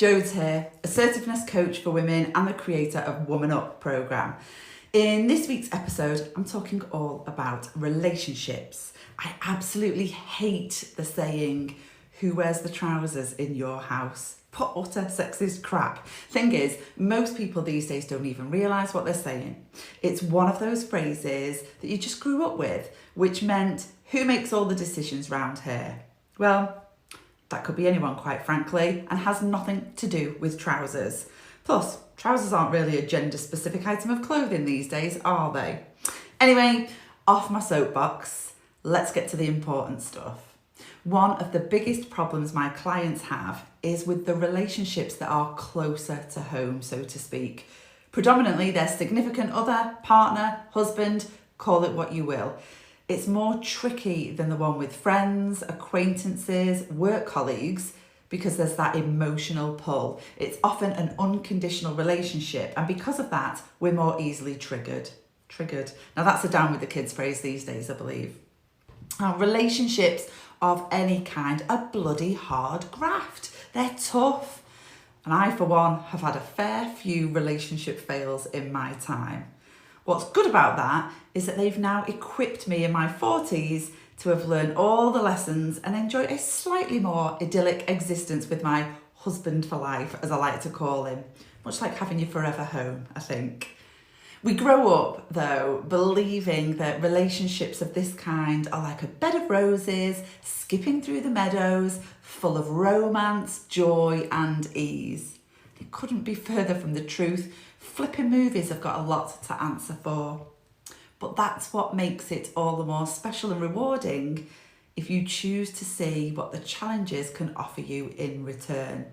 Jodes here, assertiveness coach for women and the creator of Woman Up programme. In this week's episode, I'm talking all about relationships. I absolutely hate the saying, "Who wears the trousers in your house?" Utter sexist crap. Thing is, most people these days don't even realise what they're saying. It's one of those phrases that you just grew up with, which meant, who makes all the decisions round here? Well, that could be anyone, quite frankly, and has nothing to do with trousers. Plus, trousers aren't really a gender-specific item of clothing these days, are they? Anyway, off my soapbox, let's get to the important stuff. One of the biggest problems my clients have is with the relationships that are closer to home, so to speak. Predominantly their significant other, partner, husband, call it what you will. It's more tricky than the one with friends, acquaintances, work colleagues, because there's that emotional pull. It's often an unconditional relationship, and because of that, we're more easily triggered. Now that's a down with the kids phrase these days, I believe. Now, relationships of any kind are bloody hard graft. They're tough. And I, for one, have had a fair few relationship fails in my time. What's good about that is that they've now equipped me in my 40s to have learned all the lessons and enjoy a slightly more idyllic existence with my husband for life, as I like to call him. Much like having your forever home, I think. We grow up, though, believing that relationships of this kind are like a bed of roses, skipping through the meadows, full of romance, joy and ease. It couldn't be further from the truth. Flipping movies have got a lot to answer for. But that's what makes it all the more special and rewarding if you choose to see what the challenges can offer you in return.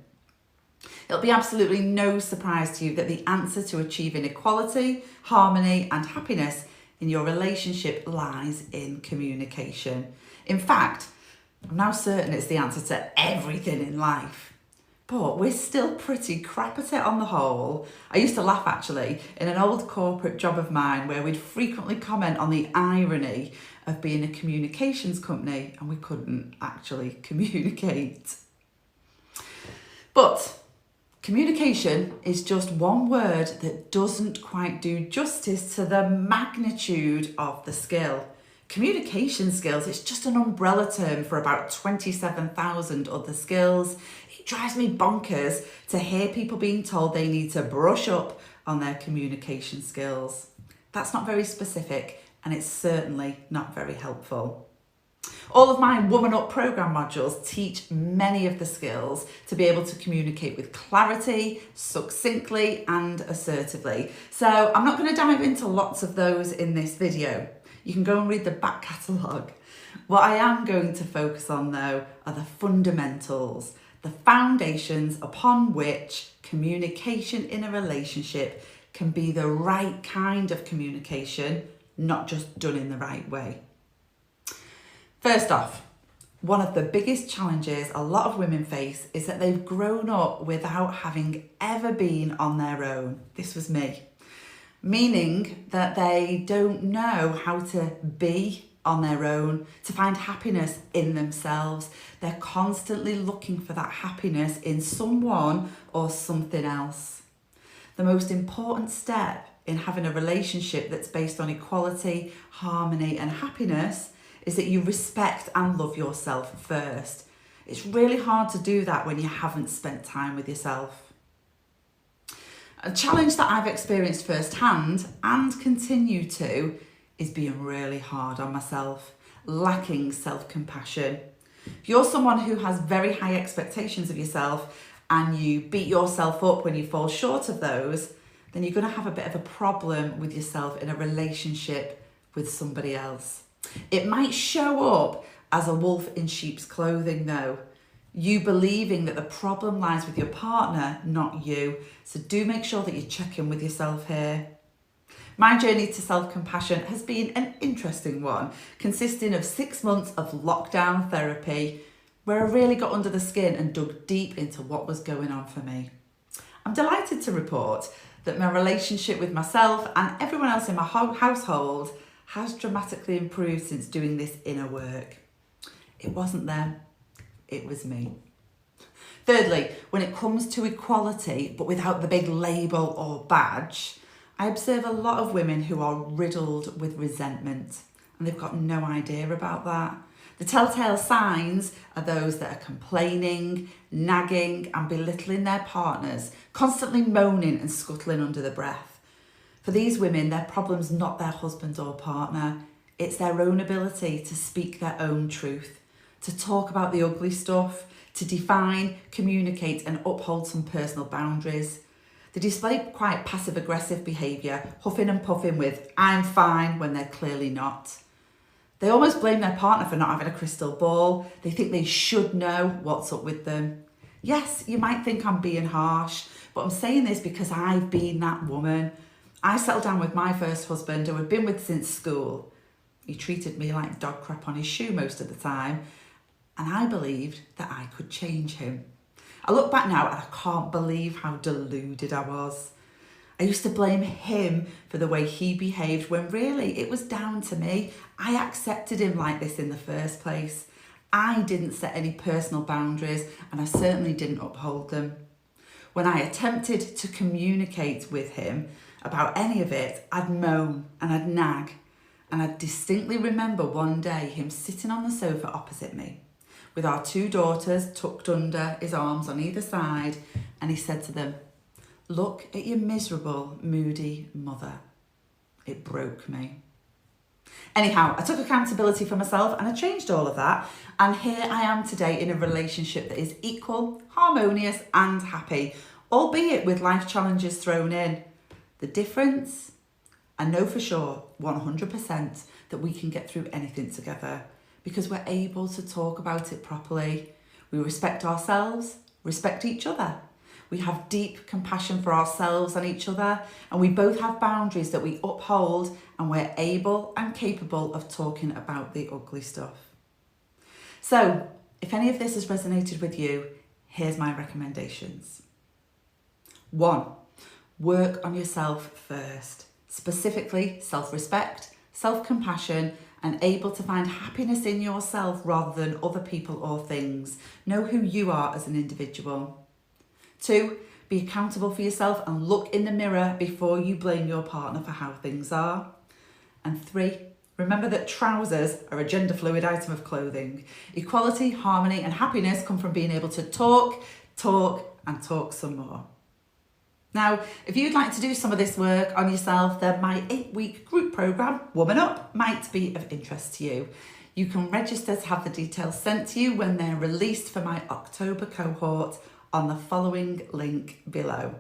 It'll be absolutely no surprise to you that the answer to achieving equality, harmony and happiness in your relationship lies in communication. In fact, I'm now certain it's the answer to everything in life. But we're still pretty crap at it on the whole. I used to laugh actually in an old corporate job of mine where we'd frequently comment on the irony of being a communications company and we couldn't actually communicate. But communication is just one word that doesn't quite do justice to the magnitude of the skill. Communication skills, it's just an umbrella term for about 27,000 other skills. It drives me bonkers to hear people being told they need to brush up on their communication skills. That's not very specific and it's certainly not very helpful. All of my Woman Up programme modules teach many of the skills to be able to communicate with clarity, succinctly and assertively. So I'm not going to dive into lots of those in this video. You can go and read the back catalogue. What I am going to focus on though are the fundamentals, the foundations upon which communication in a relationship can be the right kind of communication, not just done in the right way. First off, one of the biggest challenges a lot of women face is that they've grown up without having ever been on their own. This was me. Meaning that they don't know how to be on their own, to find happiness in themselves. They're constantly looking for that happiness in someone or something else. The most important step in having a relationship that's based on equality, harmony and happiness is that you respect and love yourself first. It's really hard to do that when you haven't spent time with yourself. A challenge that I've experienced firsthand and continue to is being really hard on myself, lacking self-compassion. If you're someone who has very high expectations of yourself and you beat yourself up when you fall short of those, then you're going to have a bit of a problem with yourself in a relationship with somebody else. It might show up as a wolf in sheep's clothing though. You believing that the problem lies with your partner, not you. So do make sure that you check in with yourself here. My journey to self-compassion has been an interesting one, consisting of 6 months of lockdown therapy, where I really got under the skin and dug deep into what was going on for me. I'm delighted to report that my relationship with myself and everyone else in my household has dramatically improved since doing this inner work. It wasn't them. It was me. Thirdly, when it comes to equality, but without the big label or badge, I observe a lot of women who are riddled with resentment, and they've got no idea about that. The telltale signs are those that are complaining, nagging and belittling their partners, constantly moaning and scuttling under the breath. For these women, their problem's not their husband or partner, it's their own ability to speak their own truth, to talk about the ugly stuff, to define, communicate and uphold some personal boundaries. They display quite passive-aggressive behaviour, huffing and puffing with "I'm fine" when they're clearly not. They almost blame their partner for not having a crystal ball. They think they should know what's up with them. Yes, you might think I'm being harsh, but I'm saying this because I've been that woman. I settled down with my first husband, who I'd been with since school. He treated me like dog crap on his shoe most of the time, and I believed that I could change him. I look back now and I can't believe how deluded I was. I used to blame him for the way he behaved when really it was down to me. I accepted him like this in the first place. I didn't set any personal boundaries and I certainly didn't uphold them. When I attempted to communicate with him about any of it, I'd moan and I'd nag. And I distinctly remember one day him sitting on the sofa opposite me with our two daughters tucked under his arms on either side, and he said to them, "Look at your miserable, moody mother." It broke me. Anyhow, I took accountability for myself and I changed all of that. And here I am today in a relationship that is equal, harmonious and happy, albeit with life challenges thrown in. The difference? I know for sure, 100%, that we can get through anything together because we're able to talk about it properly. We respect ourselves, respect each other. We have deep compassion for ourselves and each other, and we both have boundaries that we uphold, and we're able and capable of talking about the ugly stuff. So, if any of this has resonated with you, here's my recommendations. 1. Work on yourself first, specifically self-respect, self-compassion, and able to find happiness in yourself rather than other people or things. Know who you are as an individual. 2, be accountable for yourself and look in the mirror before you blame your partner for how things are. And 3, remember that trousers are a gender fluid item of clothing. Equality, harmony and happiness come from being able to talk and talk some more. Now, if you'd like to do some of this work on yourself, then my 8-week group programme, Woman Up, might be of interest to you. You can register to have the details sent to you when they're released for my October cohort on the following link below.